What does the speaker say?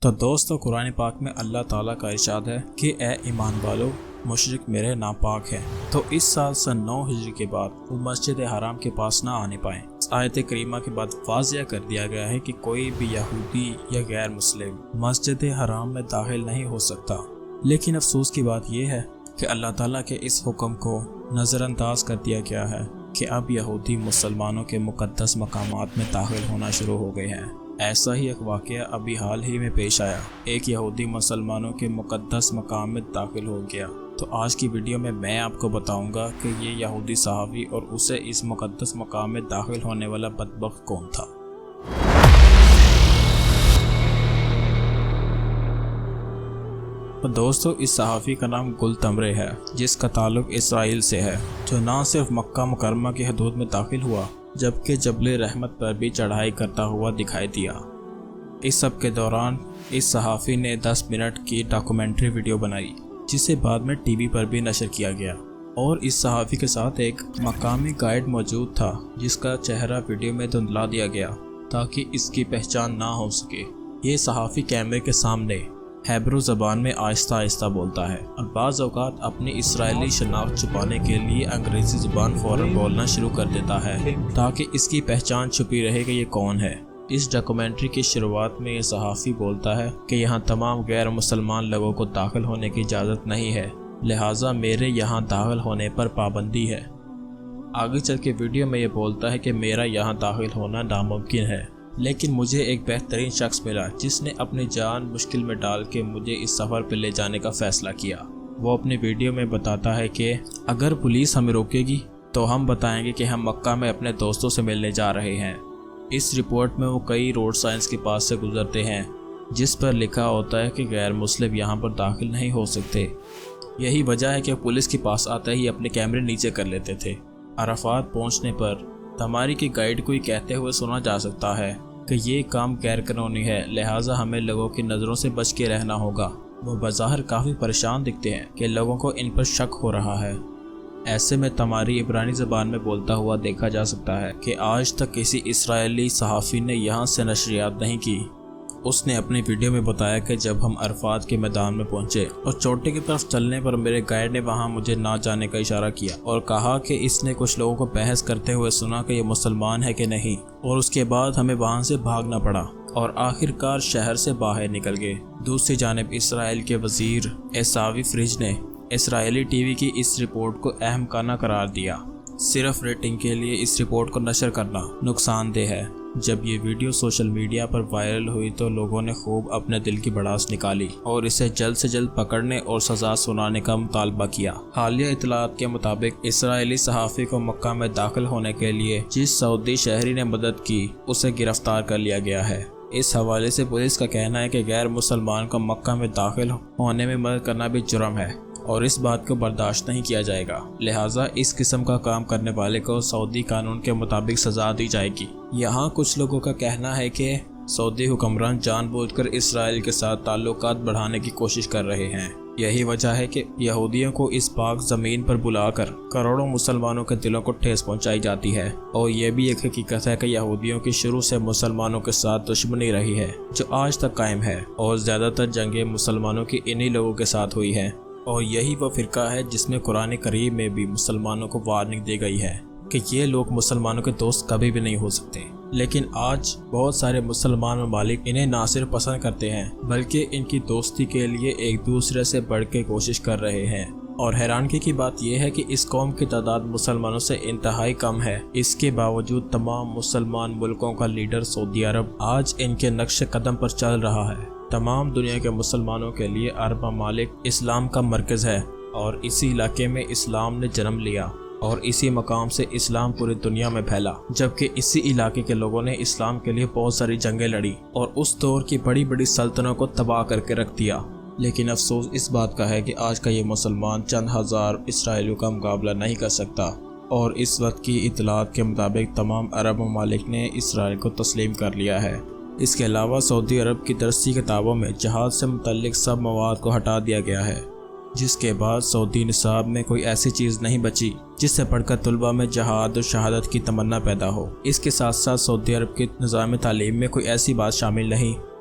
تو دوستو قرآن پاک میں اللہ تعالیٰ کا ارشاد ہے کہ اے ایمان والو مشرک میرے ناپاک ہیں، تو اس سال سن 9 ہجری کے بعد وہ مسجد حرام کے پاس نہ آنے پائیں۔ اس آیت کریمہ کے بعد واضح کر دیا گیا ہے کہ کوئی بھی یہودی یا غیر مسلم مسجد حرام میں داخل نہیں ہو سکتا۔ لیکن افسوس کی بات یہ ہے کہ اللہ تعالیٰ کے اس حکم کو نظر انداز کر دیا گیا ہے کہ اب یہودی مسلمانوں کے مقدس مقامات میں داخل ہونا شروع ہو گئے ہیں۔ ایسا ہی ایک واقعہ ابھی حال ہی میں پیش آیا، ایک یہودی مسلمانوں کے مقدس مقام میں داخل ہو گیا۔ تو آج کی ویڈیو میں آپ کو بتاؤں گا کہ یہ یہودی صحابی اور اسے اس مقدس مقام میں داخل ہونے والا بدبخت کون تھا۔ دوستو اس صحافی کا نام گل تمرے ہے، جس کا تعلق اسرائیل سے ہے، جو نہ صرف مکہ مکرمہ کی حدود میں داخل ہوا جبکہ جبل رحمت پر بھی چڑھائی کرتا ہوا دکھائی دیا۔ اس سب کے دوران اس صحافی نے 10 منٹ کی ڈاکومنٹری ویڈیو بنائی، جسے بعد میں ٹی وی پر بھی نشر کیا گیا، اور اس صحافی کے ساتھ ایک مقامی گائیڈ موجود تھا جس کا چہرہ ویڈیو میں دھندلا دیا گیا تاکہ اس کی پہچان نہ ہو سکے۔ یہ صحافی کیمرے کے سامنے ہیبرو زبان میں آہستہ آہستہ بولتا ہے اور بعض اوقات اپنی اسرائیلی شناخت چھپانے کے لیے انگریزی زبان فوراً بولنا شروع کر دیتا ہے تاکہ اس کی پہچان چھپی رہے کہ یہ کون ہے۔ اس ڈاکومنٹری کی شروعات میں یہ صحافی بولتا ہے کہ یہاں تمام غیر مسلمان لوگوں کو داخل ہونے کی اجازت نہیں ہے، لہٰذا میرے یہاں داخل ہونے پر پابندی ہے۔ آگے چل کے ویڈیو میں یہ بولتا ہے کہ میرا یہاں داخل ہونا ناممکن ہے، لیکن مجھے ایک بہترین شخص ملا جس نے اپنی جان مشکل میں ڈال کے مجھے اس سفر پہ لے جانے کا فیصلہ کیا۔ وہ اپنی ویڈیو میں بتاتا ہے کہ اگر پولیس ہمیں روکے گی تو ہم بتائیں گے کہ ہم مکہ میں اپنے دوستوں سے ملنے جا رہے ہیں۔ اس رپورٹ میں وہ کئی روڈ سائنس کے پاس سے گزرتے ہیں جس پر لکھا ہوتا ہے کہ غیر مسلم یہاں پر داخل نہیں ہو سکتے۔ یہی وجہ ہے کہ پولیس کے پاس آتے ہی اپنے کیمرے نیچے کر لیتے تھے۔ عرفات پہنچنے پر تماری کے گائیڈ کو یہ کہتے ہوئے سنا جا سکتا ہے کہ یہ کام غیر قانونی ہے، لہٰذا ہمیں لوگوں کی نظروں سے بچ کے رہنا ہوگا۔ وہ بظاہر کافی پریشان دکھتے ہیں کہ لوگوں کو ان پر شک ہو رہا ہے۔ ایسے میں تماری عبرانی زبان میں بولتا ہوا دیکھا جا سکتا ہے کہ آج تک کسی اسرائیلی صحافی نے یہاں سے نشریات نہیں کی۔ اس نے اپنی ویڈیو میں بتایا کہ جب ہم عرفات کے میدان میں پہنچے اور چوٹی کی طرف چلنے پر میرے گائیڈ نے وہاں مجھے نہ جانے کا اشارہ کیا اور کہا کہ اس نے کچھ لوگوں کو بحث کرتے ہوئے سنا کہ یہ مسلمان ہے کہ نہیں، اور اس کے بعد ہمیں وہاں سے بھاگنا پڑا اور آخر کار شہر سے باہر نکل گئے۔ دوسری جانب اسرائیل کے وزیر عیساوی فریج نے اسرائیلی ٹی وی کی اس رپورٹ کو اہم کانہ قرار دیا۔ صرف ریٹنگ کے لیے اس رپورٹ کو نشر کرنا نقصان دہ ہے۔ جب یہ ویڈیو سوشل میڈیا پر وائرل ہوئی تو لوگوں نے خوب اپنے دل کی بڑاس نکالی اور اسے جلد سے جلد پکڑنے اور سزا سنانے کا مطالبہ کیا۔ حالیہ اطلاعات کے مطابق اسرائیلی صحافی کو مکہ میں داخل ہونے کے لیے جس سعودی شہری نے مدد کی اسے گرفتار کر لیا گیا ہے۔ اس حوالے سے پولیس کا کہنا ہے کہ غیر مسلمان کو مکہ میں داخل ہونے میں مدد کرنا بھی جرم ہے اور اس بات کو برداشت نہیں کیا جائے گا، لہٰذا اس قسم کا کام کرنے والے کو سعودی قانون کے مطابق سزا دی جائے گی۔ یہاں کچھ لوگوں کا کہنا ہے کہ سعودی حکمران جان بوجھ کر اسرائیل کے ساتھ تعلقات بڑھانے کی کوشش کر رہے ہیں۔ یہی وجہ ہے کہ یہودیوں کو اس پاک زمین پر بلا کر کروڑوں مسلمانوں کے دلوں کو ٹھیس پہنچائی جاتی ہے، اور یہ بھی ایک حقیقت ہے کہ یہودیوں کی شروع سے مسلمانوں کے ساتھ دشمنی رہی ہے جو آج تک قائم ہے، اور زیادہ تر جنگیں مسلمانوں کی انہی لوگوں کے ساتھ ہوئی ہیں، اور یہی وہ فرقہ ہے جس میں قرآن کریم میں بھی مسلمانوں کو وارننگ دی گئی ہے کہ یہ لوگ مسلمانوں کے دوست کبھی بھی نہیں ہو سکتے۔ لیکن آج بہت سارے مسلمان ممالک انہیں نہ صرف پسند کرتے ہیں بلکہ ان کی دوستی کے لیے ایک دوسرے سے بڑھ کے کوشش کر رہے ہیں، اور حیرانگی کی بات یہ ہے کہ اس قوم کی تعداد مسلمانوں سے انتہائی کم ہے۔ اس کے باوجود تمام مسلمان ملکوں کا لیڈر سعودی عرب آج ان کے نقش قدم پر چل رہا ہے۔ تمام دنیا کے مسلمانوں کے لیے عرب ممالک اسلام کا مرکز ہے، اور اسی علاقے میں اسلام نے جنم لیا اور اسی مقام سے اسلام پوری دنیا میں پھیلا، جبکہ اسی علاقے کے لوگوں نے اسلام کے لیے بہت ساری جنگیں لڑی اور اس دور کی بڑی بڑی سلطنتوں کو تباہ کر کے رکھ دیا۔ لیکن افسوس اس بات کا ہے کہ آج کا یہ مسلمان چند ہزار اسرائیلیوں کا مقابلہ نہیں کر سکتا، اور اس وقت کی اطلاعات کے مطابق تمام عرب ممالک نے اسرائیل کو تسلیم کر لیا ہے۔ اس کے علاوہ سعودی عرب کی درسی کتابوں میں جہاد سے متعلق سب مواد کو ہٹا دیا گیا ہے، جس کے بعد سعودی نصاب میں کوئی ایسی چیز نہیں بچی جس سے پڑھ کر طلباء میں جہاد اور شہادت کی تمنا پیدا ہو۔ اس کے ساتھ ساتھ سعودی عرب کے نظام تعلیم میں کوئی ایسی بات شامل نہیں